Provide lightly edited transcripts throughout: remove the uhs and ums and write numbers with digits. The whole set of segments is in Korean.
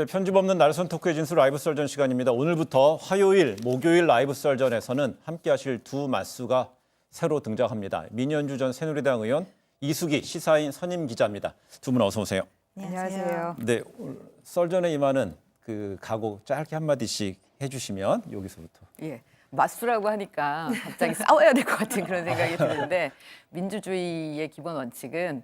네, 편집 없는 날선 토크의 진수 라이브 썰전 시간입니다. 오늘부터 화요일, 목요일 라이브 썰전에서는 함께하실 두 맞수가 새로 등장합니다. 민현주 전 새누리당 의원, 이수기 시사인 선임 기자입니다. 두 분 어서 오세요. 안녕하세요. 네, 오늘 썰전에 임하는 그 각오 짧게 한마디씩 해주시면 여기서부터. 예, 맞수라고 하니까 갑자기 싸워야 될 것 같은 그런 생각이 드는데 민주주의의 기본 원칙은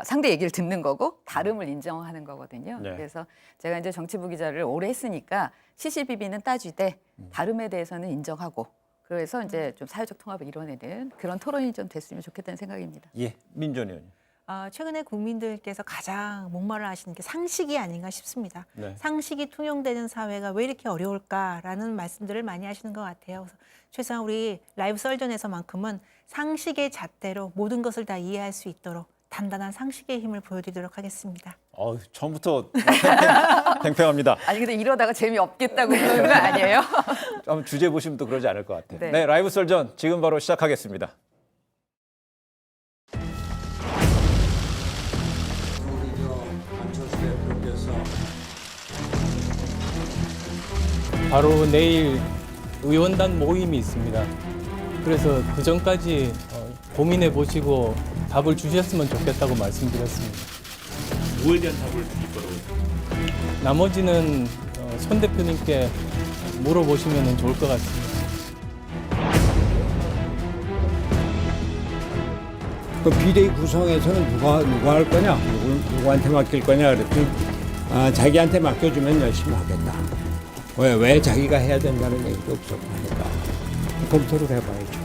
상대 얘기를 듣는 거고 다름을 인정하는 거거든요. 네. 그래서 제가 이제 정치부 기자를 오래 했으니까 시시비비는 따지되 다름에 대해서는 인정하고 그래서 이제 좀 사회적 통합을 이뤄내는 그런 토론이 좀 됐으면 좋겠다는 생각입니다. 예, 민전 의원. 최근에 국민들께서 가장 목말라 하시는 게 상식이 아닌가 싶습니다. 네. 상식이 통용되는 사회가 왜 이렇게 어려울까라는 말씀들을 많이 하시는 것 같아요. 그래서 최소한 우리 라이브 썰전에서만큼은 상식의 잣대로 모든 것을 다 이해할 수 있도록 단단한 상식의 힘을 보여드리도록 하겠습니다. 처음부터 팽팽합니다. 아니 근데 이러다가 재미없겠다고 그러는 거 아니에요? 한번 주제 보시면 또 그러지 않을 것 같아요. 네. 네, 라이브 썰전 지금 바로 시작하겠습니다. 안철수 대표께서 바로 내일 의원단 모임이 있습니다. 그래서 그 전까지 고민해 보시고 답을 주셨으면 좋겠다고 말씀드렸습니다. 무엇에 대한 답을 드릴 거라고? 나머지는 손 대표님께 물어보시면 좋을 것 같습니다. 그 비대위 구성에서는 누가 할 거냐, 누구한테 맡길 거냐 그랬더니 자기한테 맡겨주면 열심히 하겠다. 왜 자기가 해야 된다는 얘기도 없었고 하니까 검토를 해봐야죠.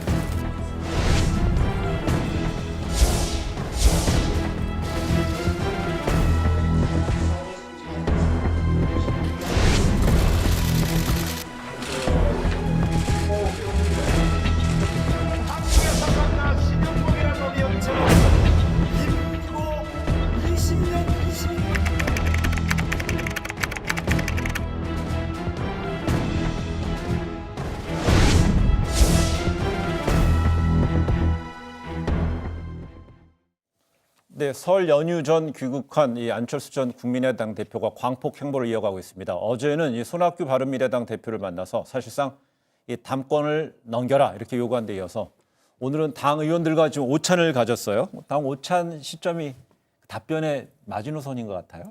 네, 설 연휴 전 귀국한 이 안철수 전 국민의당 대표가 광폭 행보를 이어가고 있습니다. 어제는 이 손학규 바른미래당 대표를 만나서 사실상 이 당권을 넘겨라 이렇게 요구한 데 이어서 오늘은 당 의원들과 지금 오찬을 가졌어요. 당 오찬 시점이 답변의 마지노선인 것 같아요.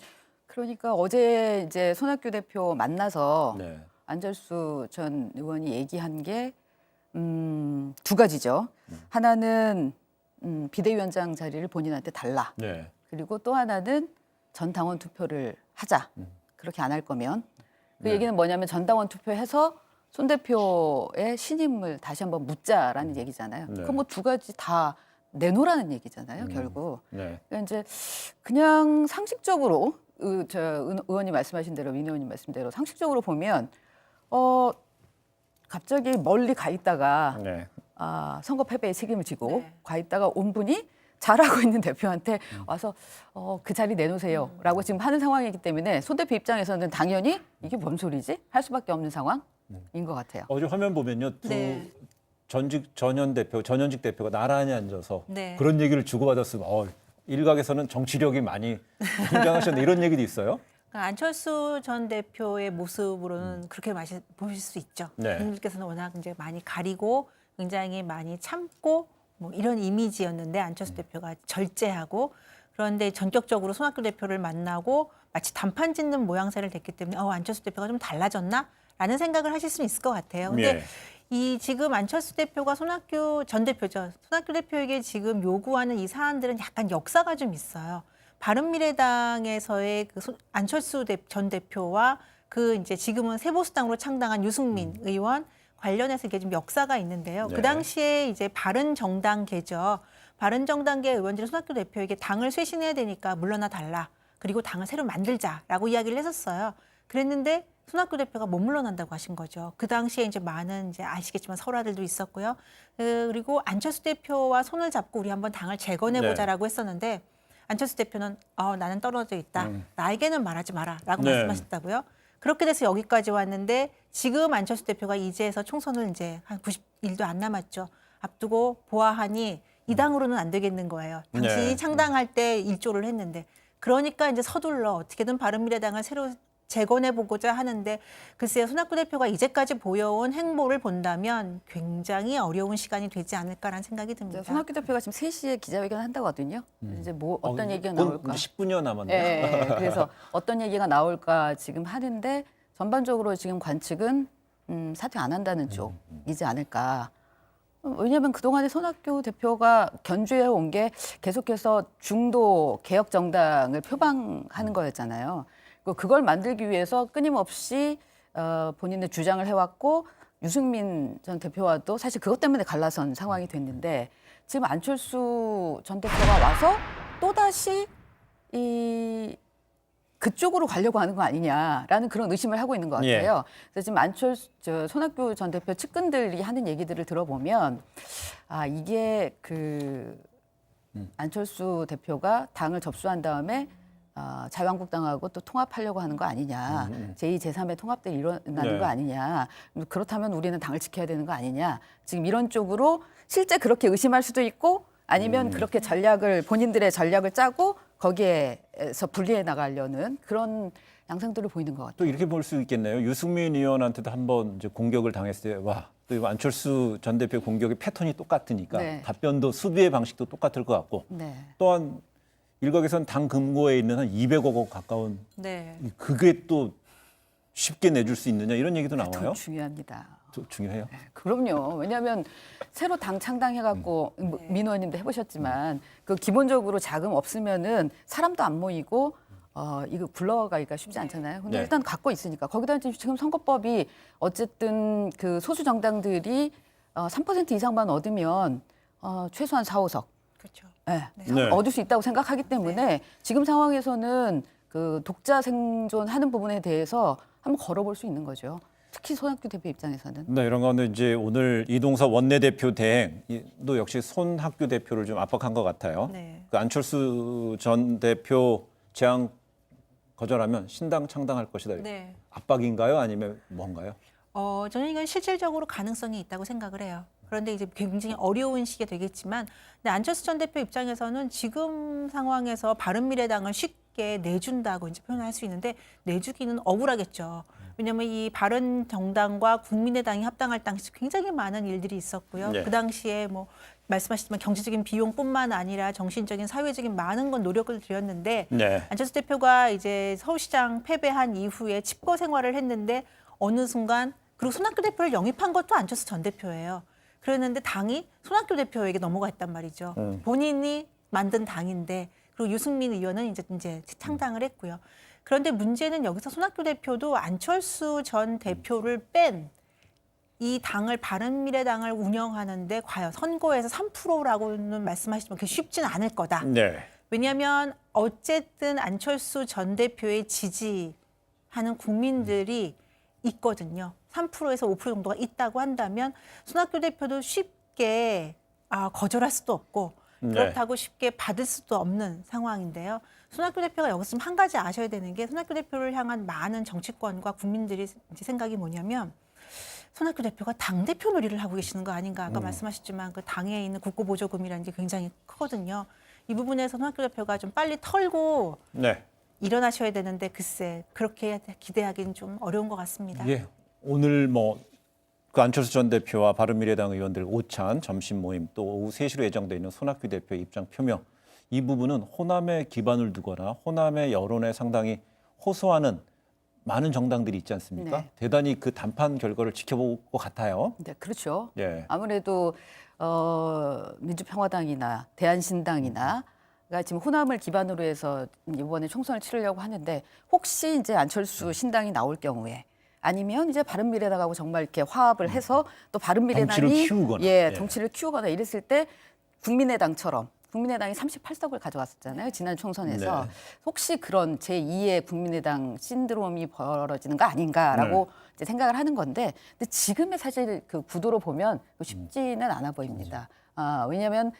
그러니까 어제 이제 손학규 대표 만나서 네. 안철수 전 의원이 얘기한 게 두 가지죠. 하나는 비대위원장 자리를 본인한테 달라. 네. 그리고 또 하나는 전당원 투표를 하자. 그렇게 안 할 거면. 그 네. 얘기는 뭐냐면 전당원 투표해서 손 대표의 신임을 다시 한번 묻자라는 얘기잖아요. 네. 그 뭐 두 가지 다 내놓으라는 얘기잖아요, 결국. 네. 그러니까 이제 그냥 상식적으로 의원님 말씀하신 대로 민 의원님 말씀대로 상식적으로 보면 갑자기 멀리 가 있다가 네. 선거 패배의 책임을 지고 네. 가 있다가 온 분이 잘하고 있는 대표한테 와서 그 자리 내놓으세요라고 지금 하는 상황이기 때문에 손 대표 입장에서는 당연히 이게 뭔 소리지? 할 수밖에 없는 상황인 것 같아요. 어제 화면 보면요. 두 네. 전현직 대표가 나란히 앉아서 네. 그런 얘기를 주고받았으면 일각에서는 정치력이 많이 굉장하셨네 이런 얘기도 있어요. 그러니까 안철수 전 대표의 모습으로는 그렇게 보실 수 있죠. 네. 국민들께서는 워낙 이제 많이 가리고 굉장히 많이 참고 뭐 이런 이미지였는데 안철수 대표가 절제하고 그런데 전격적으로 손학규 대표를 만나고 마치 단판 짓는 모양새를 냈기 때문에 안철수 대표가 좀 달라졌나라는 생각을 하실 수 있을 것 같아요. 근데 예. 이 지금 안철수 대표가 손학규 전 대표죠. 손학규 대표에게 지금 요구하는 이 사안들은 약간 역사가 좀 있어요. 바른미래당에서의 그 안철수 전 대표와 그 이제 지금은 새보수당으로 창당한 유승민 의원 관련해서 이게 좀 역사가 있는데요. 네. 그 당시에 이제 바른정당계죠. 바른정당계 의원들이 손학규 대표에게 당을 쇄신해야 되니까 물러나 달라. 그리고 당을 새로 만들자라고 이야기를 했었어요. 그랬는데 손학규 대표가 못 물러난다고 하신 거죠. 그 당시에 이제 많은 이제 아시겠지만 설화들도 있었고요. 그리고 안철수 대표와 손을 잡고 우리 한번 당을 재건해보자라고 했었는데 안철수 대표는 나는 떨어져 있다. 나에게는 말하지 마라라고 네. 말씀하셨다고요. 그렇게 돼서 여기까지 왔는데 지금 안철수 대표가 이제서 총선을 이제 한 90일도 안 남았죠. 앞두고 보아하니 이 당으로는 안 되겠는 거예요. 당신이 네. 창당할 때 일조를 했는데 그러니까 이제 서둘러 어떻게든 바른미래당을 새로 재건해 보고자 하는데 글쎄요, 손학규 대표가 이제까지 보여온 행보를 본다면 굉장히 어려운 시간이 되지 않을까라는 생각이 듭니다. 손학규 대표가 지금 3시에 기자회견 한다거든요. 이제 뭐 어떤 얘기가 곧 나올까? 10분여 남았네요. 예, 그래서 어떤 얘기가 나올까 지금 하는데 전반적으로 지금 관측은 사퇴 안 한다는 쪽이지 않을까. 왜냐하면 그동안에 손학규 대표가 견주해 온 게 계속해서 중도 개혁 정당을 표방하는 거였잖아요. 그걸 만들기 위해서 끊임없이 본인의 주장을 해왔고 유승민 전 대표와도 사실 그것 때문에 갈라선 상황이 됐는데 지금 안철수 전 대표가 와서 또다시 그쪽으로 가려고 하는 거 아니냐라는 그런 의심을 하고 있는 것 같아요. 그래서 지금 손학규 전 대표 측근들이 하는 얘기들을 들어보면 이게 안철수 대표가 당을 접수한 다음에 자유한국당하고 또 통합하려고 하는 거 아니냐. 제2, 제3의 통합들이 일어나는 거 아니냐. 그렇다면 우리는 당을 지켜야 되는 거 아니냐. 지금 이런 쪽으로 실제 그렇게 의심할 수도 있고 아니면 그렇게 본인들의 전략을 짜고 거기에서 분리해 나가려는 그런 양상들을 보이는 것 같아요. 또 이렇게 볼 수 있겠네요. 유승민 의원한테도 한번 이제 공격을 당했을 때 또 이거 안철수 전 대표 공격의 패턴이 똑같으니까 네. 답변도 수비의 방식도 똑같을 것 같고 네. 또한 일각에서는 당 금고에 있는 한 200억 원 가까운 네. 그게 또 쉽게 내줄 수 있느냐 이런 얘기도 나와요. 더 중요합니다. 중요해요. 그럼요. 왜냐하면 새로 당 창당해갖고 민 의원님도 해보셨지만 그 기본적으로 자금 없으면은 사람도 안 모이고 이거 굴러가기가 쉽지 않잖아요. 근데 네. 일단 갖고 있으니까 거기다 지금 선거법이 어쨌든 그 소수 정당들이 3% 이상만 얻으면 최소한 4, 5석 그렇죠. 네. 얻을 수 있다고 생각하기 때문에 지금 상황에서는 그 독자 생존하는 부분에 대해서 한번 걸어볼 수 있는 거죠. 특히 손학규 대표 입장에서는. 네, 이런 가운데 이제 오늘 이동섭 원내대표 대행도 역시 손학규 대표를 좀 압박한 것 같아요. 네. 그 안철수 전 대표 제안 거절하면 신당 창당할 것이다. 네. 압박인가요? 아니면 뭔가요? 저는 이건 실질적으로 가능성이 있다고 생각을 해요. 그런데 이제 굉장히 어려운 시기가 되겠지만, 근데 안철수 전 대표 입장에서는 지금 상황에서 바른미래당을 쉽게 내준다고 이제 표현할 수 있는데 내주기는 억울하겠죠. 왜냐하면 이 바른정당과 국민의당이 합당할 당시 굉장히 많은 일들이 있었고요. 네. 그 당시에 뭐 말씀하셨지만 경제적인 비용뿐만 아니라 정신적인 사회적인 많은 건 노력을 들였는데 네. 안철수 대표가 이제 서울시장 패배한 이후에 칩거 생활을 했는데 어느 순간 그리고 손학규 대표를 영입한 것도 안철수 전 대표예요. 그랬는데 당이 손학규 대표에게 넘어갔단 말이죠. 본인이 만든 당인데 그리고 유승민 의원은 이제 창당을 했고요. 그런데 문제는 여기서 손학규 대표도 안철수 전 대표를 뺀 이 당을 바른미래당을 운영하는데 과연 선거에서 3%라고는 말씀하시지만 그게 쉽지는 않을 거다. 네. 왜냐하면 어쨌든 안철수 전 대표의 지지하는 국민들이 있거든요. 3%에서 5% 정도가 있다고 한다면 손학규 대표도 쉽게 거절할 수도 없고 네. 그렇다고 쉽게 받을 수도 없는 상황인데요. 손학규 대표가 여기서 좀 한 가지 아셔야 되는 게 손학규 대표를 향한 많은 정치권과 국민들이 이제 생각이 뭐냐면 손학규 대표가 당대표 놀이를 하고 계시는 거 아닌가. 아까 말씀하셨지만 그 당에 있는 국고보조금이라는 게 굉장히 크거든요. 이 부분에서 손학규 대표가 좀 빨리 털고 네. 일어나셔야 되는데 글쎄 그렇게 기대하기는 좀 어려운 것 같습니다. 예. 오늘 그 안철수 전 대표와 바른미래당 의원들 오찬 점심 모임 또 오후 3시로 예정돼 있는 손학규 대표의 입장 표명 이 부분은 호남에 기반을 두거나 호남의 여론에 상당히 호소하는 많은 정당들이 있지 않습니까? 네. 대단히 그 단판 결과를 지켜볼 것 같아요. 네, 그렇죠. 예. 아무래도 민주평화당이나 대한신당이나 가 지금 호남을 기반으로 해서 이번에 총선을 치르려고 하는데 혹시 이제 안철수 신당이 나올 경우에 아니면 이제 바른미래당하고 정말 이렇게 화합을 해서 또 바른미래당이 덩치를 키우거나. 예, 덩치를 키우거나 이랬을 때 국민의당처럼 국민의당이 38석을 가져갔었잖아요. 지난 총선에서. 네. 혹시 그런 제2의 국민의당 신드롬이 벌어지는 거 아닌가라고 이제 생각을 하는 건데 근데 지금의 사실 그 구도로 보면 쉽지는 않아 보입니다. 왜냐하면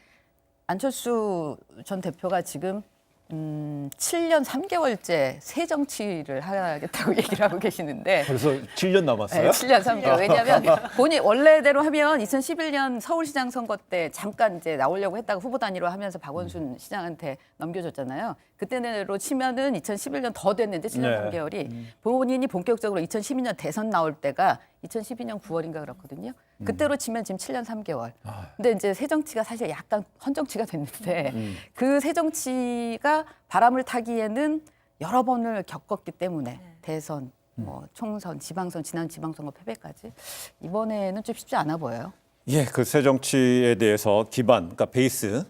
안철수 전 대표가 지금 7년 3개월째 새 정치를 하겠다고 얘기를 하고 계시는데 벌써 7년 남았어요? 네, 7년 3개월. 왜냐하면 본인 원래대로 하면 2011년 서울시장 선거 때 잠깐 이제 나오려고 했다가 후보 단위로 하면서 박원순 시장한테 넘겨줬잖아요. 그때로 치면은 2011년 더 됐는데 7년 네. 3개월이 본인이 본격적으로 2012년 대선 나올 때가 2012년 9월인가 그렇거든요. 그때로 치면 지금 7년 3개월. 근데 이제 새 정치가 사실 약간 헌정치가 됐는데 그 새 정치가 바람을 타기에는 여러 번을 겪었기 때문에 대선, 뭐 총선, 지방선, 지난 지방선거 패배까지 이번에는 좀 쉽지 않아 보여요. 예, 그 새 정치에 대해서 기반, 그러니까 베이스,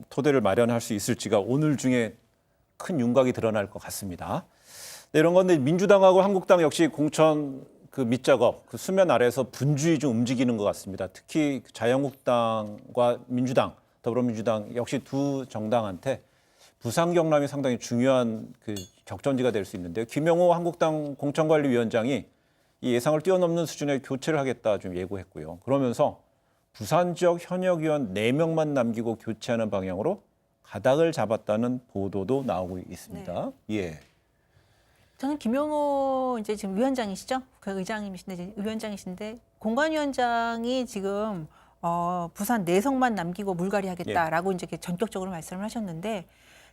토대를 마련할 수 있을지가 오늘 중에 큰 윤곽이 드러날 것 같습니다. 네, 이런 건데 민주당하고 한국당 역시 공천 그 밑작업, 그 수면 아래에서 분주히 좀 움직이는 것 같습니다. 특히 자유한국당과 민주당, 더불어민주당 역시 두 정당한테 부산 경남이 상당히 중요한 그 격전지가 될 수 있는데요. 김영호 한국당 공천관리위원장이 이 예상을 뛰어넘는 수준의 교체를 하겠다 좀 예고했고요. 그러면서 부산 지역 현역 의원 4명만 남기고 교체하는 방향으로 가닥을 잡았다는 보도도 나오고 있습니다. 예. 저는 김영호 이제 지금 위원장이시죠? 그 의장님이신데 이제 위원장이신데 공관위원장이 지금 부산 내성만 남기고 물갈이하겠다라고 이제 이렇게 전격적으로 말씀을 하셨는데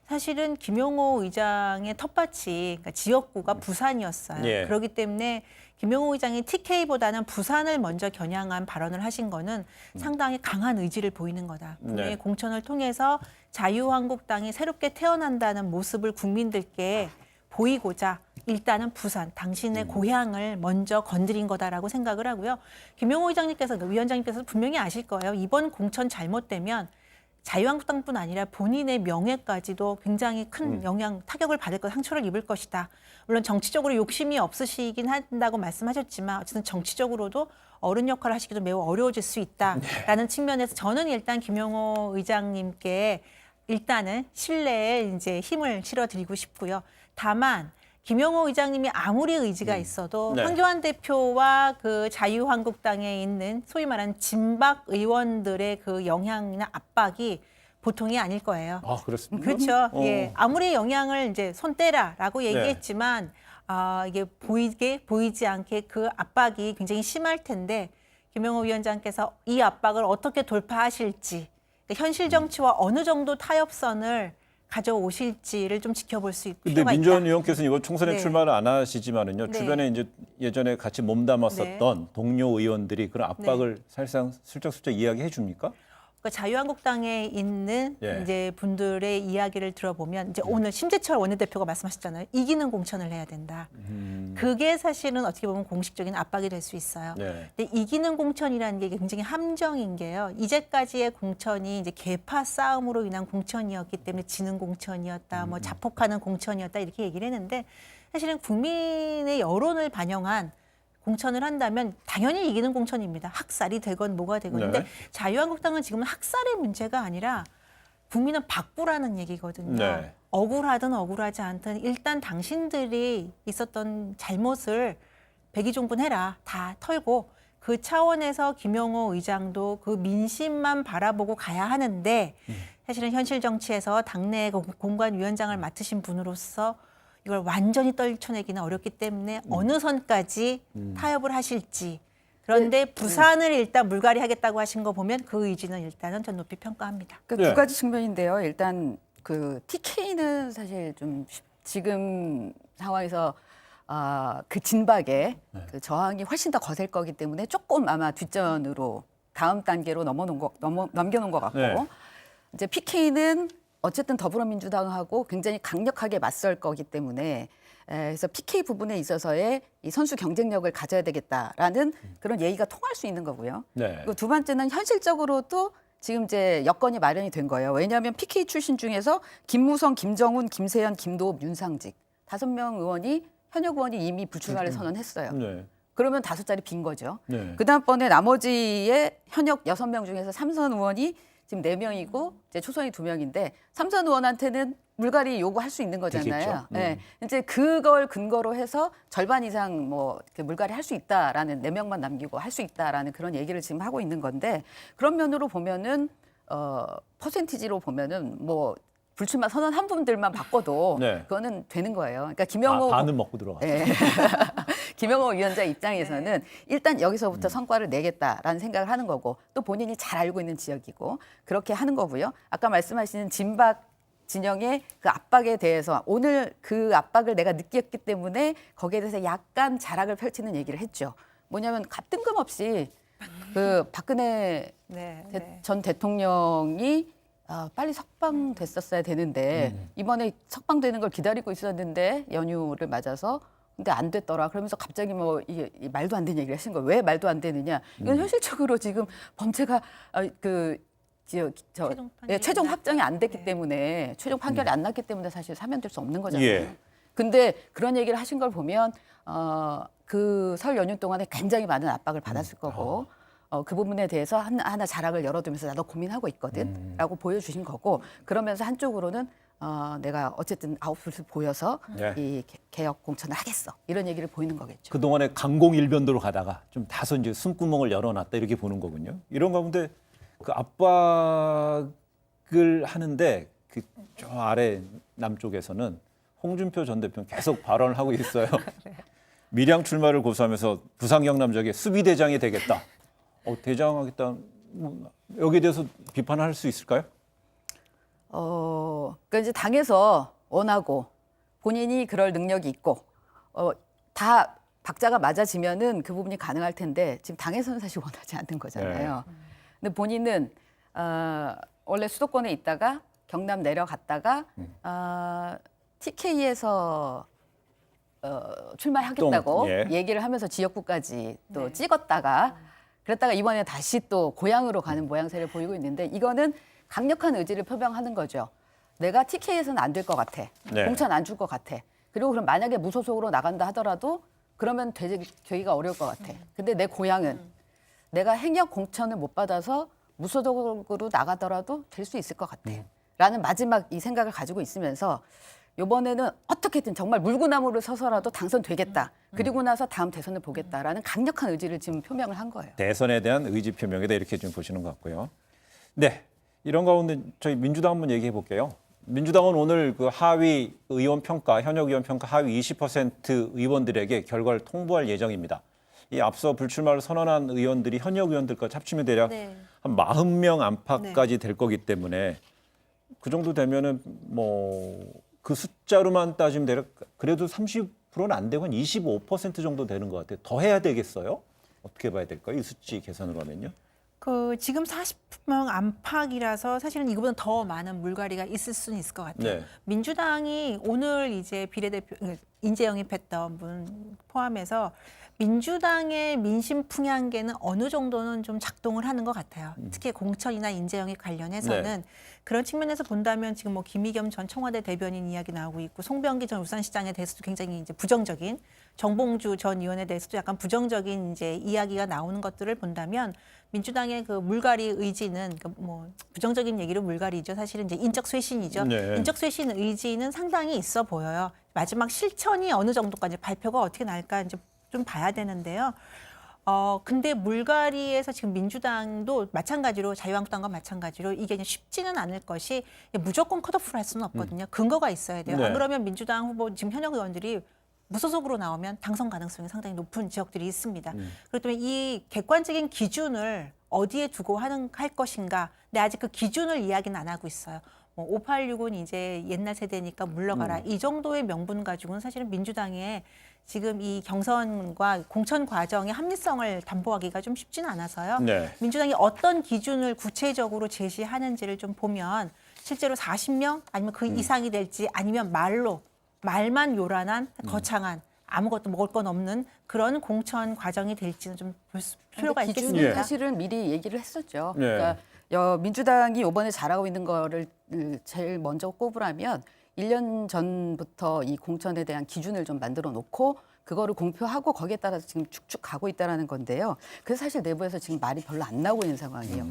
사실은 김영호 의장의 텃밭이 그러니까 지역구가 부산이었어요. 예. 그렇기 때문에 김영호 의장이 TK보다는 부산을 먼저 겨냥한 발언을 하신 거는 상당히 강한 의지를 보이는 거다. 분명히 네. 공천을 통해서 자유한국당이 새롭게 태어난다는 모습을 국민들께 보이고자 일단은 부산, 당신의 고향을 먼저 건드린 거다라고 생각을 하고요. 김영호 의장님께서, 위원장님께서 분명히 아실 거예요. 이번 공천 잘못되면 자유한국당뿐 아니라 본인의 명예까지도 굉장히 큰 영향, 타격을 받을 것, 상처를 입을 것이다. 물론 정치적으로 욕심이 없으시긴 한다고 말씀하셨지만 어쨌든 정치적으로도 어른 역할을 하시기도 매우 어려워질 수 있다라는 측면에서 저는 일단 김영호 의장님께 일단은 신뢰에 이제 힘을 실어드리고 싶고요. 다만 김영호 의장님이 아무리 의지가 있어도 네. 황교안 대표와 그 자유한국당에 있는 소위 말하는 진박 의원들의 그 영향이나 압박이 보통이 아닐 거예요. 아, 그렇습니까? 그렇죠. 예, 아무리 영향을 이제 손 떼라라고 얘기했지만 이게 보이지 않게 그 압박이 굉장히 심할 텐데 김영호 위원장께서 이 압박을 어떻게 돌파하실지 그러니까 현실 정치와 어느 정도 타협선을 가져오실지를 좀 지켜볼 수 근데 필요가 민주원 있다. 의원께서는 이번 총선에 네. 출마를 안 하시지만은요. 네. 주변에 이제 예전에 같이 몸담았었던 동료 의원들이 그런 압박을 사실상 슬쩍슬쩍 이야기해 줍니까? 그러니까 자유한국당에 있는 예. 이제 분들의 이야기를 들어보면 이제 오늘 심재철 원내대표가 말씀하셨잖아요. 이기는 공천을 해야 된다. 그게 사실은 어떻게 보면 공식적인 압박이 될 수 있어요. 네. 근데 이기는 공천이라는 게 굉장히 함정인 게요. 이제까지의 공천이 이제 계파 싸움으로 인한 공천이었기 때문에 지는 공천이었다, 뭐 자폭하는 공천이었다 이렇게 얘기를 했는데 사실은 국민의 여론을 반영한 공천을 한다면 당연히 이기는 공천입니다. 학살이 되건 뭐가 되건. 네. 근데 자유한국당은 지금은 학살의 문제가 아니라 국민은 바꾸라는 얘기거든요. 네. 억울하든 억울하지 않든 일단 당신들이 있었던 잘못을 백의종군해라. 다 털고 그 차원에서 김영호 의장도 그 민심만 바라보고 가야 하는데 사실은 현실 정치에서 당내 공관위원장을 맡으신 분으로서 이걸 완전히 떨쳐내기는 어렵기 때문에 어느 선까지 타협을 하실지. 그런데 부산을 일단 물갈이 하겠다고 하신 거 보면 그 의지는 일단은 전 높이 평가합니다. 그 네. 두 가지 측면인데요. 일단 그 TK는 사실 좀 지금 상황에서 그 진박에 그 저항이 훨씬 더 거셀 거기 때문에 조금 아마 뒷전으로 다음 단계로 넘겨놓은 것 같고 네. 이제 PK는 어쨌든 더불어민주당하고 굉장히 강력하게 맞설 거기 때문에 그래서 PK 부분에 있어서의 이 선수 경쟁력을 가져야 되겠다라는 그런 얘기가 통할 수 있는 거고요. 네. 그리고 두 번째는 현실적으로도 지금 이제 여건이 마련이 된 거예요. 왜냐하면 PK 출신 중에서 김무성, 김정훈, 김세현, 김도읍, 윤상직 5명 의원이 현역 의원이 이미 불출마를 선언했어요. 네. 그러면 5자리 빈 거죠. 네. 그다음번에 나머지의 현역 6명 중에서 삼선 의원이 지금 4명이고 이제 초선이 2명인데 삼선 의원한테는 물갈이 요구할 수 있는 거잖아요. 되겠죠. 네. 이제 그걸 근거로 해서 절반 이상 뭐 이렇게 물갈이 할 수 있다라는 4명만 남기고 할 수 있다라는 그런 얘기를 지금 하고 있는 건데 그런 면으로 보면은 퍼센티지로 보면은 뭐 불출마 선언한 분들만 바꿔도 네. 그거는 되는 거예요. 그러니까 김영호 반은 먹고 들어갔어요. 네. 김영호 위원장 입장에서는 일단 여기서부터 성과를 내겠다라는 생각을 하는 거고 또 본인이 잘 알고 있는 지역이고 그렇게 하는 거고요. 아까 말씀하시는 진박 진영의 그 압박에 대해서 오늘 그 압박을 내가 느꼈기 때문에 거기에 대해서 약간 자락을 펼치는 얘기를 했죠. 뭐냐면 뜬금없이 그 박근혜 네, 전 대통령이 빨리 석방됐었어야 되는데 이번에 석방되는 걸 기다리고 있었는데 연휴를 맞아서 근데 안 됐더라. 그러면서 갑자기 뭐 이 말도 안 되는 얘기를 하신 거예요. 왜 말도 안 되느냐? 이건 현실적으로 지금 범죄가 최종 판결이 최종 안 확정이 안 됐기 네. 때문에 최종 판결이 안 났기 때문에 사실 사면될 수 없는 거잖아요. 예. 근데 그런 얘기를 하신 걸 보면 그 설 연휴 동안에 굉장히 많은 압박을 받았을 거고 그 부분에 대해서 하나 자락을 열어두면서 나도 고민하고 있거든라고 보여주신 거고 그러면서 한쪽으로는 내가 어쨌든 아웃풋을 보여서 네. 이 개혁 공천을 하겠어 이런 얘기를 보이는 거겠죠. 그동안에 강공일변도로 가다가 좀 다소 이제 숨구멍을 열어놨다 이렇게 보는 거군요. 이런 가운데 그 압박을 하는데 그 저 아래 남쪽에서는 홍준표 전 대표는 계속 발언을 하고 있어요. 밀양 출마를 고수하면서 부산 경남 지역의 수비대장이 되겠다. 대장하겠다. 여기에 대해서 비판할 수 있을까요? 그러니까 이제 당에서 원하고 본인이 그럴 능력이 있고 다 박자가 맞아지면은 그 부분이 가능할 텐데 지금 당에서는 사실 원하지 않는 거잖아요. 근데 본인은 원래 수도권에 있다가 경남 내려갔다가 TK에서 출마하겠다고 예. 얘기를 하면서 지역구까지 또 찍었다가 그랬다가 이번에 다시 또 고향으로 가는 모양새를 보이고 있는데 이거는 강력한 의지를 표명하는 거죠. 내가 TK에서는 안 될 것 같아. 네. 공천 안 줄 것 같아. 그리고 그럼 만약에 무소속으로 나간다 하더라도 그러면 되기가 어려울 것 같아. 근데 내 고향은 내가 행여 공천을 못 받아서 무소속으로 나가더라도 될 수 있을 것 같아. 라는 마지막 이 생각을 가지고 있으면서 이번에는 어떻게든 정말 물구나무를 서서라도 당선되겠다. 그리고 나서 다음 대선을 보겠다라는 강력한 의지를 지금 표명을 한 거예요. 대선에 대한 의지 표명이다 이렇게 좀 보시는 것 같고요. 네, 이런 가운데 저희 민주당 한번 얘기해 볼게요. 민주당은 오늘 그 하위 의원 평가, 현역 의원 평가 하위 20% 의원들에게 결과를 통보할 예정입니다. 이 앞서 불출마를 선언한 의원들이 현역 의원들까지 합치면 대략 네. 한 40명 안팎까지 될 거기 때문에 그 정도 되면은 뭐 그 숫자로만 따지면 대략 그래도 30%는 안 되고 한 25% 정도 되는 것 같아요. 더 해야 되겠어요? 어떻게 봐야 될까요? 이 수치 계산으로 하면요. 그 지금 40명 안팎이라서 사실은 이거보다 더 많은 물갈이가 있을 수는 있을 것 같아요. 네. 민주당이 오늘 이제 비례대표 인재 영입했던 분 포함해서 민주당의 민심 풍향계는 어느 정도는 좀 작동을 하는 것 같아요. 특히 공천이나 인재 영입 관련해서는 그런 측면에서 본다면 지금 뭐 김의겸 전 청와대 대변인 이야기 나오고 있고 송병기 전 울산시장에 대해서도 굉장히 이제 부정적인 정봉주 전 의원에 대해서도 약간 부정적인 이제 이야기가 나오는 것들을 본다면 민주당의 그 물갈이 의지는 뭐 부정적인 얘기로 물갈이죠. 사실은 이제 인적 쇄신이죠. 네. 인적 쇄신 의지는 상당히 있어 보여요. 마지막 실천이 어느 정도까지 발표가 어떻게 날까 이제 좀 봐야 되는데요. 근데 물갈이에서 지금 민주당도 마찬가지로 자유한국당과 마찬가지로 이게 이제 쉽지는 않을 것이 무조건 컷오프를 할 수는 없거든요. 근거가 있어야 돼요. 네. 안 그러면 민주당 후보 지금 현역 의원들이 무소속으로 나오면 당선 가능성이 상당히 높은 지역들이 있습니다. 그렇기 때문에 이 객관적인 기준을 어디에 두고 할 것인가. 근데 아직 그 기준을 이야기는 안 하고 있어요. 뭐 586은 이제 옛날 세대니까 물러가라. 이 정도의 명분 가지고는 사실은 민주당의 지금 이 경선과 공천 과정의 합리성을 담보하기가 좀 쉽지는 않아서요. 네. 민주당이 어떤 기준을 구체적으로 제시하는지를 좀 보면 실제로 40명 아니면 그 이상이 될지 아니면 말만 요란한 거창한 아무것도 먹을 건 없는 그런 공천 과정이 될지는 좀 볼 필요가 기준은 있겠습니다. 예. 사실은 미리 얘기를 했었죠. 네. 그러니까 민주당이 이번에 잘하고 있는 거를 제일 먼저 꼽으라면 1년 전부터 이 공천에 대한 기준을 좀 만들어 놓고 그거를 공표하고 거기에 따라서 지금 쭉쭉 가고 있다는 건데요. 그래서 사실 내부에서 지금 말이 별로 안 나오고 있는 상황이에요.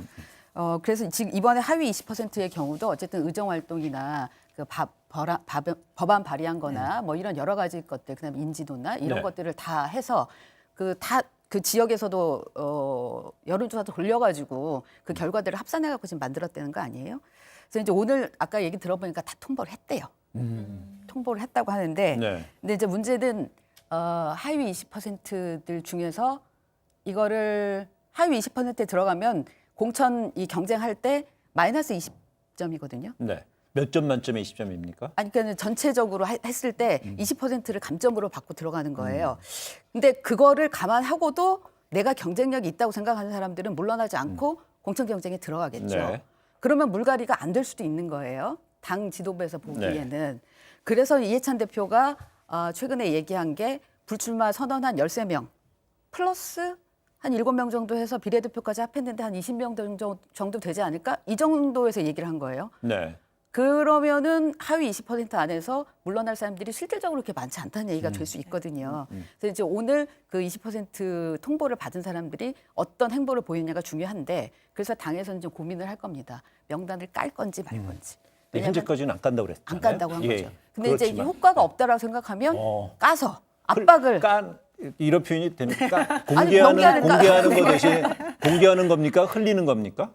그래서 지금 이번에 하위 20%의 경우도 어쨌든 의정 활동이나 그 법안 발의한 거나 뭐 이런 여러 가지 것들, 그다음에 인지도나 이런 네. 것들을 다 해서 그 지역에서도 여론조사도 돌려가지고 그 결과들을 합산해갖고 지금 만들었다는 거 아니에요? 그래서 이제 오늘 아까 얘기 들어보니까 다 통보를 했대요. 통보를 했다고 하는데, 네. 근데 이제 문제는 하위 20%들 중에서 이거를 하위 20%에 들어가면 공천 이 경쟁할 때 마이너스 20점이거든요. 네. 몇 점 만점에 20점입니까? 아니 그러니까 전체적으로 했을 때 20%를 감점으로 받고 들어가는 거예요. 근데 그거를 감안하고도 내가 경쟁력이 있다고 생각하는 사람들은 물러나지 않고 공천 경쟁에 들어가겠죠. 네. 그러면 물갈이가 안 될 수도 있는 거예요. 당 지도부에서 보기에는. 그래서 이해찬 대표가 최근에 얘기한 게 불출마 선언한 13명 플러스 한 7명 정도 해서 비례대표까지 합했는데 한 20명 정도 되지 않을까? 이 정도에서 얘기를 한 거예요. 네. 그러면은 하위 20% 안에서 물러날 사람들이 실질적으로 그렇게 많지 않다는 얘기가 될 수 있거든요. 그래서 이제 오늘 그 20% 통보를 받은 사람들이 어떤 행보를 보이느냐가 중요한데 그래서 당에서는 좀 고민을 할 겁니다. 명단을 깔 건지 말 건지. 왜냐면 현재까지는 안 깐다고 그랬잖아요. 안 깐다고 한 예, 거죠. 근데 이제 이게 그렇지만. 효과가 없다라고 생각하면 까서 그 압박을 깐 이런 표현이 됩니까? 공개하는 공개하는 거 대신 공개하는 겁니까? 흘리는 겁니까?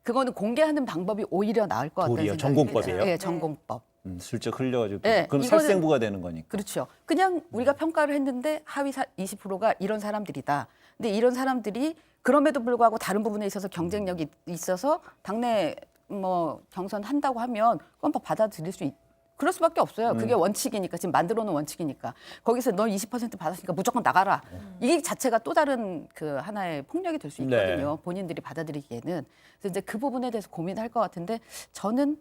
그거는 공개하는 방법이 오히려 나을 것 같다는 도리어 생각이 전공법이에요? 들어요. 예, 전공법. 슬쩍 흘려가지고 네, 그럼 이거는- 살생부가 되는 거니까. 그렇죠. 그냥 우리가 평가를 했는데 하위 20%가 이런 사람들이다. 근데 이런 사람들이 그럼에도 불구하고 다른 부분에 있어서 경쟁력이 있어서 당내 뭐 경선 한다고 하면 그건 뭐 받아들일 수 그럴 수밖에 없어요. 그게 원칙이니까 지금 만들어 놓은 원칙이니까 거기서 너 20% 받았으니까 무조건 나가라. 이게 자체가 또 다른 그 하나의 폭력이 될 수 있거든요. 본인들이 받아들이기에는. 그래서 이제 그 부분에 대해서 고민할 것 같은데 저는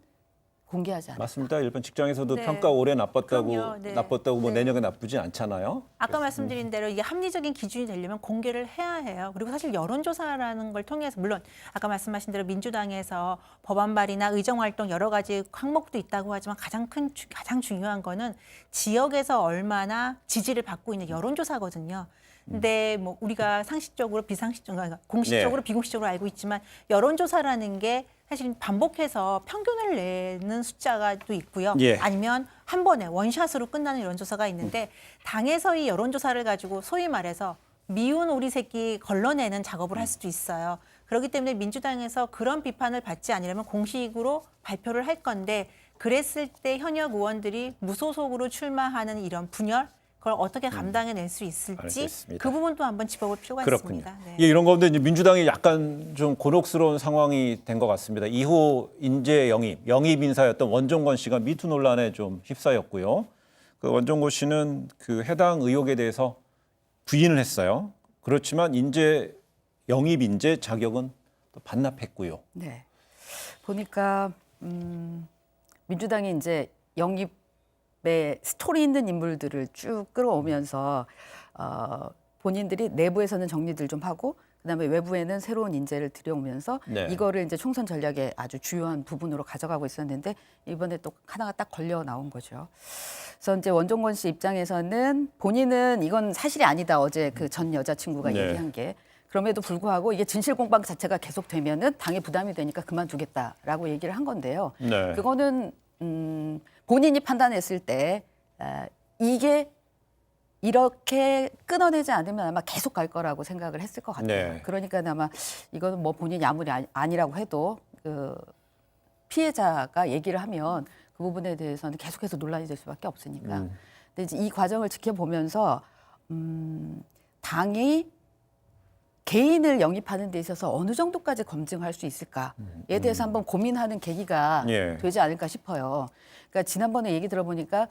공개하지 않아요. 맞습니다. 일본 직장에서도 네. 평가 올해 나빴다고 그럼요. 네. 나빴다고 뭐 네. 내년에 나쁘진 않잖아요. 아까 말씀드린 대로 이게 합리적인 기준이 되려면 공개를 해야 해요. 그리고 사실 여론조사라는 걸 통해서 물론 아까 말씀하신 대로 민주당에서 법안 발의나 의정활동 여러 가지 항목도 있다고 하지만 가장 중요한 거는 지역에서 얼마나 지지를 받고 있는 여론조사거든요. 근데 뭐 우리가 상식적으로 비상식적으로 그러니까 공식적으로 네. 비공식적으로 알고 있지만 여론조사라는 게 사실 반복해서 평균을 내는 숫자가 또 있고요. 예. 아니면 한 번에 원샷으로 끝나는 여론조사가 있는데 당에서 이 여론조사를 가지고 소위 말해서 미운 오리 새끼 걸러내는 작업을 할 수도 있어요. 그렇기 때문에 민주당에서 그런 비판을 받지 않으려면 공식으로 발표를 할 건데 그랬을 때 현역 의원들이 무소속으로 출마하는 이런 분열 그걸 어떻게 감당해낼 수 있을지 알겠습니다. 그 부분도 한번 짚어볼 필요가 그렇군요. 있습니다. 네. 예, 이런 가운데 이제 민주당이 약간 좀 곤혹스러운 상황이 된 것 같습니다. 2호 인재 영입 인사였던 원종건 씨가 미투 논란에 좀 휩싸였고요. 그 원종건 씨는 그 해당 의혹에 대해서 부인을 했어요. 그렇지만 영입 인재 자격은 또 반납했고요. 네. 보니까 민주당이 이제 영입에 스토리 있는 인물들을 쭉 끌어오면서 본인들이 내부에서는 정리들 좀 하고 그다음에 외부에는 새로운 인재를 들여오면서 네. 이거를 이제 총선 전략의 아주 주요한 부분으로 가져가고 있었는데 이번에 또 하나가 딱 걸려 나온 거죠. 그래서 이제 원종건 씨 입장에서는 본인은 이건 사실이 아니다. 어제 그 전 여자친구가 네. 얘기한 게. 그럼에도 불구하고 이게 진실 공방 자체가 계속되면은 당에 부담이 되니까 그만두겠다라고 얘기를 한 건데요. 네. 그거는 본인이 판단했을 때 이게 이렇게 끊어내지 않으면 아마 계속 갈 거라고 생각을 했을 것 같아요. 네. 그러니까 아마 이거는 뭐 본인이 아무리 아니라고 해도 그 피해자가 얘기를 하면 그 부분에 대해서는 계속해서 논란이 될 수밖에 없으니까. 근데 이제 이 과정을 지켜보면서 당이 개인을 영입하는 데 있어서 어느 정도까지 검증할 수 있을까에 대해서 한번 고민하는 계기가 예. 되지 않을까 싶어요. 그러니까 지난번에 얘기 들어보니까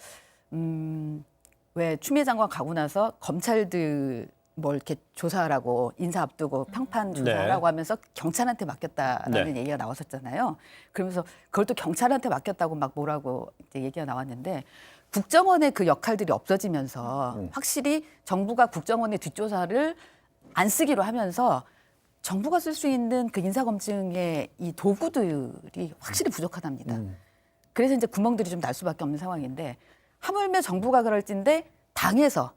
왜 추미애 장관 가고 나서 검찰들 뭘 이렇게 조사하라고 인사 앞두고 평판 조사하라고 하면서 경찰한테 맡겼다라는 네. 얘기가 나왔었잖아요. 그러면서 그걸 또 경찰한테 맡겼다고 막 뭐라고 이제 얘기가 나왔는데 국정원의 그 역할들이 없어지면서 확실히 정부가 국정원의 뒷조사를 안 쓰기로 하면서 정부가 쓸 수 있는 그 인사검증의 이 도구들이 확실히 부족하답니다. 그래서 이제 구멍들이 좀 날 수밖에 없는 상황인데 하물며 정부가 그럴진데 당에서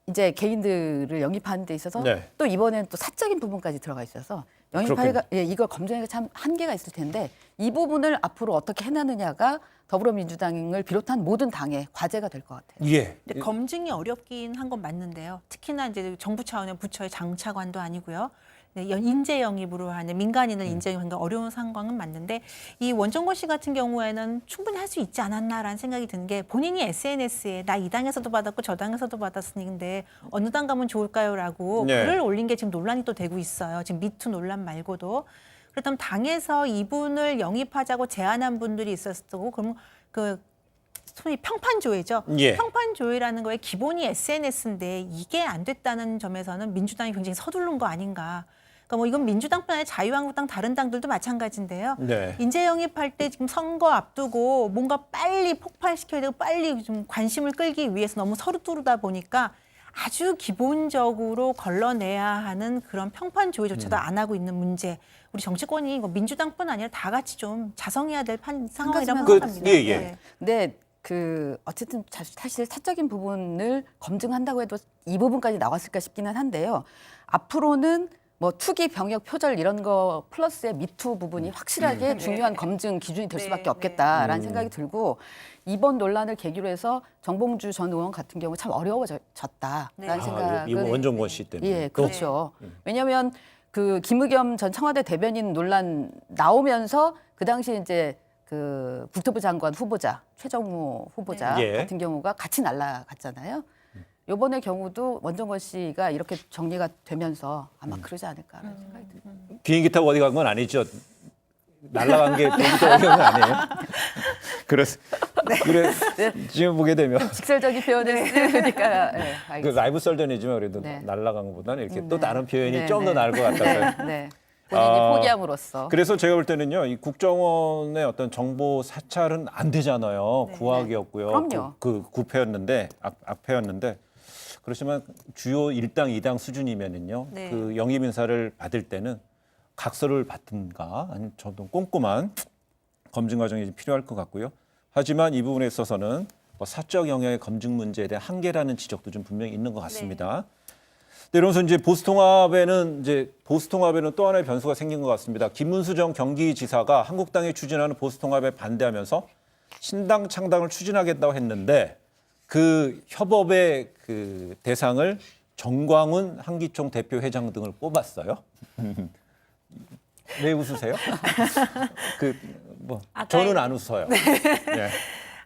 이제 개인들을 영입하는 데 있어서 네. 또 이번에는 또 사적인 부분까지 들어가 있어서 이걸 검증하기가 참 한계가 있을 텐데 이 부분을 앞으로 어떻게 해나느냐가 더불어민주당을 비롯한 모든 당의 과제가 될 것 같아요. 예. 근데 검증이 어렵긴 한 건 맞는데요. 특히나 이제 정부 차원의 부처의 장차관도 아니고요. 인재 영입으로 하는 민간인을 인재 영입하기가 어려운 상황은 맞는데 이 원정권 씨 같은 경우에는 충분히 할 수 있지 않았나라는 생각이 드는 게 본인이 SNS에 나 이 당에서도 받았고 저 당에서도 받았으니데 어느 당 가면 좋을까요라고 네. 글을 올린 게 지금 논란이 또 되고 있어요. 지금 미투 논란 말고도. 그렇다면 당에서 이분을 영입하자고 제안한 분들이 있었을 거고 그럼 그 소위 평판조회죠. 예. 평판조회라는 거에 기본이 SNS인데 이게 안 됐다는 점에서는 민주당이 굉장히 서두른 거 아닌가. 그러니까 뭐 이건 민주당뿐 아니라 자유한국당 다른 당들도 마찬가지인데요. 네. 인재 영입할 때 지금 선거 앞두고 뭔가 빨리 폭발시켜야 되고 빨리 좀 관심을 끌기 위해서 너무 서두르다 보니까 아주 기본적으로 걸러내야 하는 그런 평판조회조차도 안 하고 있는 문제. 우리 정치권이 이거 민주당뿐 아니라 다 같이 좀 자성해야 될 상황이라고 가지만 생각합니다. 예, 예. 네. 근데 그 어쨌든 사실 사적인 부분을 검증한다고 해도 이 부분까지 나왔을까 싶기는 한데요. 앞으로는 뭐 투기, 병역, 표절 이런 거 플러스의 미투 부분이 확실하게 중요한 검증 기준이 될 수밖에 없겠다라는 생각이 들고 이번 논란을 계기로 해서 정봉주 전 의원 같은 경우 참 어려워졌다라는 생각을 이거 원정권 씨 때문에. 예, 그렇죠. 왜냐하면 그 김의겸 전 청와대 대변인 논란 나오면서 그 당시 이제 그 국토부 장관 후보자 최정무 후보자 예. 같은 경우가 같이 날아갔잖아요. 이번의 경우도 원정권 씨가 이렇게 정리가 되면서 아마 그러지 않을까라는 생각이 듭니다. 비행기 타고 어디 간 건 아니죠? 날아간 게 비행기 타고 어디 간 건 아니에요? 그래 지금 보게 되면 직설적인 표현을 쓰니까 네, 그 알겠습니다. 라이브 썰전이지만 그래도 네. 날아간 것보다는 이렇게 또 네. 다른 표현이 네, 좀 더 네. 나을 것 같아서요. 네, 네. 본인이 아, 포기함으로써. 그래서 제가 볼 때는요, 이 국정원의 어떤 정보 사찰은 안 되잖아요. 구악이었고요. 그럼요. 그 구패였는데 악패였는데 그렇지만 주요 1당, 2당 수준이면은요, 네. 그 영입 인사를 받을 때는 각서를 받든가 아니면 저도 꼼꼼한 검증 과정이 필요할 것 같고요. 하지만 이 부분에 있어서는 뭐 사적 영역의 검증 문제에 대한 한계라는 지적도 좀 분명히 있는 것 같습니다. 네, 이러면서 이제 보수통합에는 또 하나의 변수가 생긴 것 같습니다. 김문수 전 경기지사가 한국당이 추진하는 보수통합에 반대하면서 신당 창당을 추진하겠다고 했는데 그 협업의 그 대상을 정광훈 한기총 대표회장 등을 뽑았어요. 왜 웃으세요? 저는 안 웃어요. 네.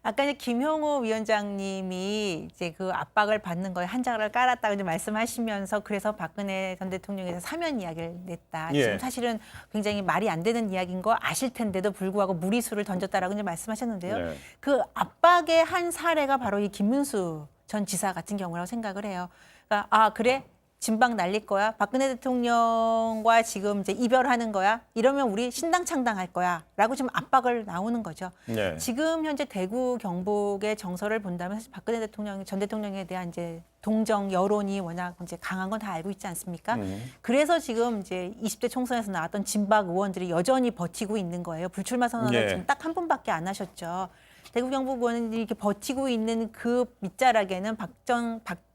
아까 이제 김형우 위원장님이 이제 그 압박을 받는 거에 한자를 깔았다고 이제 말씀하시면서 그래서 박근혜 전 대통령에서 사면 이야기를 냈다. 예. 지금 사실은 굉장히 말이 안 되는 이야기인 거 아실 텐데도 불구하고 무리수를 던졌다라고 이제 말씀하셨는데요. 네. 그 압박의 한 사례가 바로 이 김문수 전 지사 같은 경우라고 생각을 해요. 그러니까 아 그래? 진박 날릴 거야? 박근혜 대통령과 지금 이제 이별하는 거야? 이러면 우리 신당 창당할 거야? 라고 지금 압박을 나오는 거죠. 네. 지금 현재 대구 경북의 정서를 본다면 사실 박근혜 전 대통령에 대한 이제 동정 여론이 워낙 이제 강한 건 다 알고 있지 않습니까? 그래서 지금 이제 20대 총선에서 나왔던 진박 의원들이 여전히 버티고 있는 거예요. 불출마 선언을 네. 지금 딱 한 번밖에 안 하셨죠. 대구 경북 의원들이 이렇게 버티고 있는 그 밑자락에는 박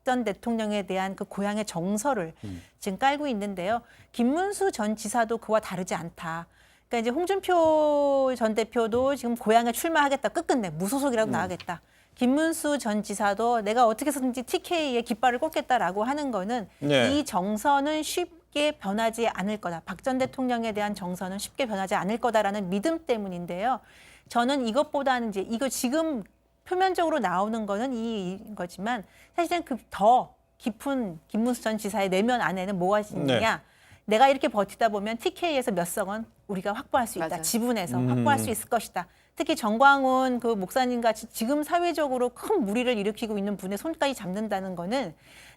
전 대통령에 대한 그 고향의 정서를 지금 깔고 있는데요. 김문수 전 지사도 그와 다르지 않다. 그러니까 이제 홍준표 전 대표도 지금 고향에 출마하겠다. 끝끝내 무소속이라도 나가겠다. 김문수 전 지사도 내가 어떻게 해서든지 TK에 깃발을 꽂겠다라고 하는 거는 네. 이 정서는 쉽게 변하지 않을 거다. 박 전 대통령에 대한 정서는 쉽게 변하지 않을 거다라는 믿음 때문인데요. 저는 이것보다는 이제 이거 지금 표면적으로 나오는 거는 이거지만 사실은 그 더 깊은 김문수 전 지사의 내면 안에는 뭐가 있느냐. 내가 이렇게 버티다 보면 TK에서 몇 석은 우리가 확보할 수 있다. 맞아요. 지분에서 확보할 수 있을 것이다. 특히 정광훈 그 목사님 같이 지금 사회적으로 큰 무리를 일으키고 있는 분의 손까지 잡는다는 거는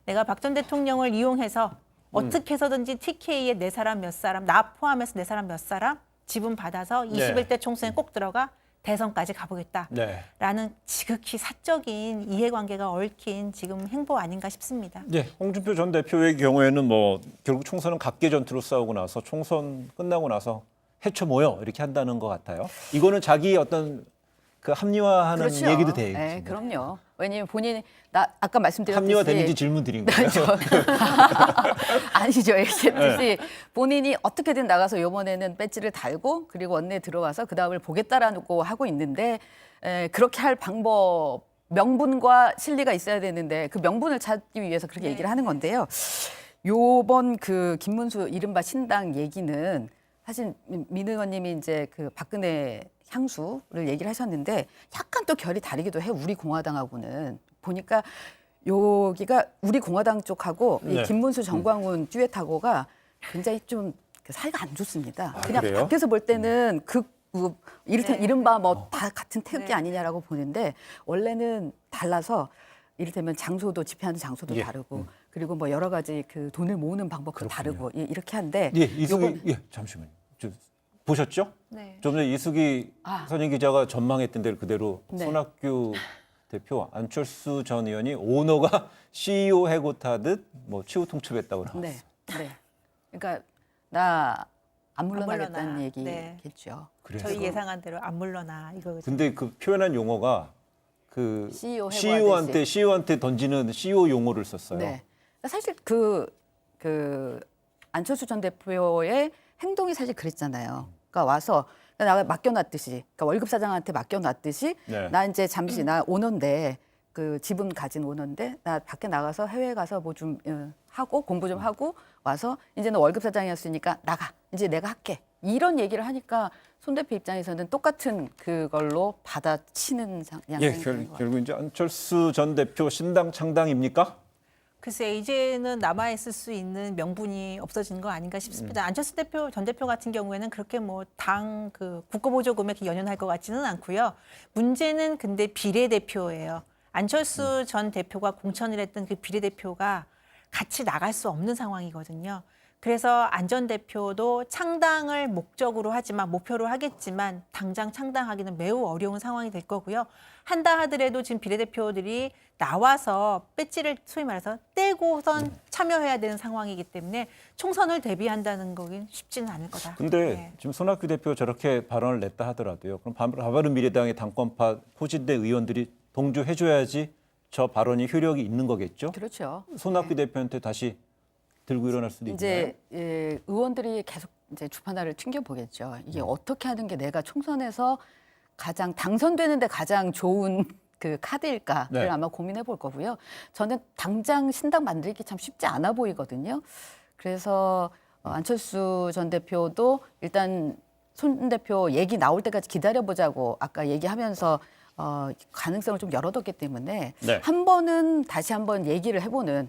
내가 박 전 대통령을 이용해서 어떻게 해서든지 TK에 네 사람 몇 사람, 나 포함해서 네 사람 몇 사람 지분 받아서 21대 총선에 꼭 들어가 대선까지 가보겠다라는 네. 지극히 사적인 이해관계가 얽힌 지금 행보 아닌가 싶습니다. 네, 홍준표 전 대표의 경우에는 뭐 결국 총선은 각계 전투로 싸우고 나서 총선 끝나고 나서 해쳐 모여 이렇게 한다는 것 같아요. 이거는 자기 그 합리화하는 그렇죠. 얘기도 돼요. 네, 그럼요. 왜냐하면 본인이 아까 말씀드렸듯이 합리화되는지 질문 드린 거예요. 아니죠. 얘기했듯이 본인이 어떻게든 나가서 이번에는 배지를 달고 그리고 원내에 들어가서 그 다음을 보겠다라고 하고 있는데 그렇게 할 방법 명분과 실리가 있어야 되는데 그 명분을 찾기 위해서 그렇게 얘기를 하는 건데요. 요번 그 김문수 이른바 신당 얘기는 사실 민 의원님이 이제 그 박근혜 향수를 얘기를 하셨는데 약간 또 결이 다르기도 해요. 우리 공화당하고는 보니까 여기가 우리 공화당 쪽하고 이 네. 김문수 정광훈 듀엣하고가 굉장히 좀 사이가 안 좋습니다. 그냥 그래요? 밖에서 볼 때는 네. 이른바 뭐 다 같은 태극기 네. 아니냐라고 보는데 원래는 달라서 이를테면 장소도 집회하는 장소도 예. 다르고 그리고 뭐 여러 가지 그 돈을 모으는 방법도 다르고 이렇게 한데 예, 이수기 요건- 예, 잠시만요. 보셨죠? 네. 좀 전에 이수기 선임 기자가 전망했던 대로 그대로 네. 손학규 대표, 안철수 전 의원이 오너가 CEO 해고타듯 뭐 최후 통첩했다고 나왔어요. 네, 네. 그러니까 나 안 물러나겠다는 물러나. 얘기겠죠. 그래서 저희 예상한 대로 안 물러나 이거. 근데 그 표현한 용어가 그 CEO CEO한테 던지는 CEO 용어를 썼어요. 네. 사실 그 안철수 전 대표의 행동이 사실 그랬잖아요. 그러니까 와서 나 맡겨놨듯이, 그러니까 월급 사장한테 맡겨놨듯이 네. 나 이제 잠시 나 오너인데 그 지분 가진 오너인데 나 밖에 나가서 해외 가서 뭐 좀 하고 공부 좀 하고 와서 이제는 월급 사장이었으니까 나가 이제 내가 할게 이런 얘기를 하니까 손 대표 입장에서는 똑같은 그걸로 받아치는 예, 양상이 되는 것 같아요. 결국 이제 안철수 전 대표 신당 창당입니까? 글쎄 이제는 남아 있을 수 있는 명분이 없어진 거 아닌가 싶습니다. 안철수 전 대표 같은 경우에는 그렇게 뭐 당 그 국고보조금에 연연할 것 같지는 않고요. 문제는 근데 비례대표예요. 안철수 전 대표가 공천을 했던 그 비례대표가 같이 나갈 수 없는 상황이거든요. 그래서 안 전 대표도 창당을 목적으로 하지만 목표로 하겠지만 당장 창당하기는 매우 어려운 상황이 될 거고요. 한다 하더라도 지금 비례대표들이 나와서 배지를 소위 말해서 떼고선 참여해야 되는 상황이기 때문에 총선을 대비한다는 거긴 쉽지는 않을 거다. 근데 네. 지금 손학규 대표 저렇게 발언을 냈다 하더라도요. 그럼 바른미래당의 당권파 포진대 의원들이 동조해줘야지 저 발언이 효력이 있는 거겠죠? 그렇죠. 손학규 대표한테 다시 들고 일어날 수도 있나요? 이제 의원들이 계속 이제 주판화를 튕겨 보겠죠. 이게 어떻게 하는 게 내가 총선에서 가장 당선되는데 가장 좋은 그 카드일까를 네. 아마 고민해 볼 거고요. 저는 당장 신당 만들기 참 쉽지 않아 보이거든요. 그래서 안철수 전 대표도 일단 손 대표 얘기 나올 때까지 기다려 보자고 아까 얘기하면서 가능성을 좀 열어뒀기 때문에 네. 한 번은 다시 한번 얘기를 해보는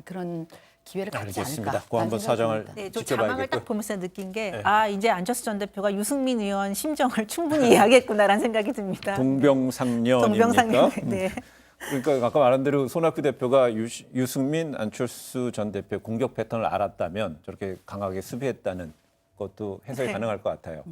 그런 기회를 갖지 알겠습니다. 않을까. 그거 한번 사정을 네, 저 지켜봐야겠고요. 자막을 딱 보면서 느낀 게 네. 이제 안철수 전 대표가 유승민 의원 심정을 충분히 이해하겠구나라는 생각이 듭니다. 동병상련입니까? 동병상련. 네. 그러니까 아까 말한 대로 손학규 대표가 유승민, 안철수 전 대표 공격 패턴을 알았다면 저렇게 강하게 수비했다는 것도 해석이 네. 가능할 것 같아요.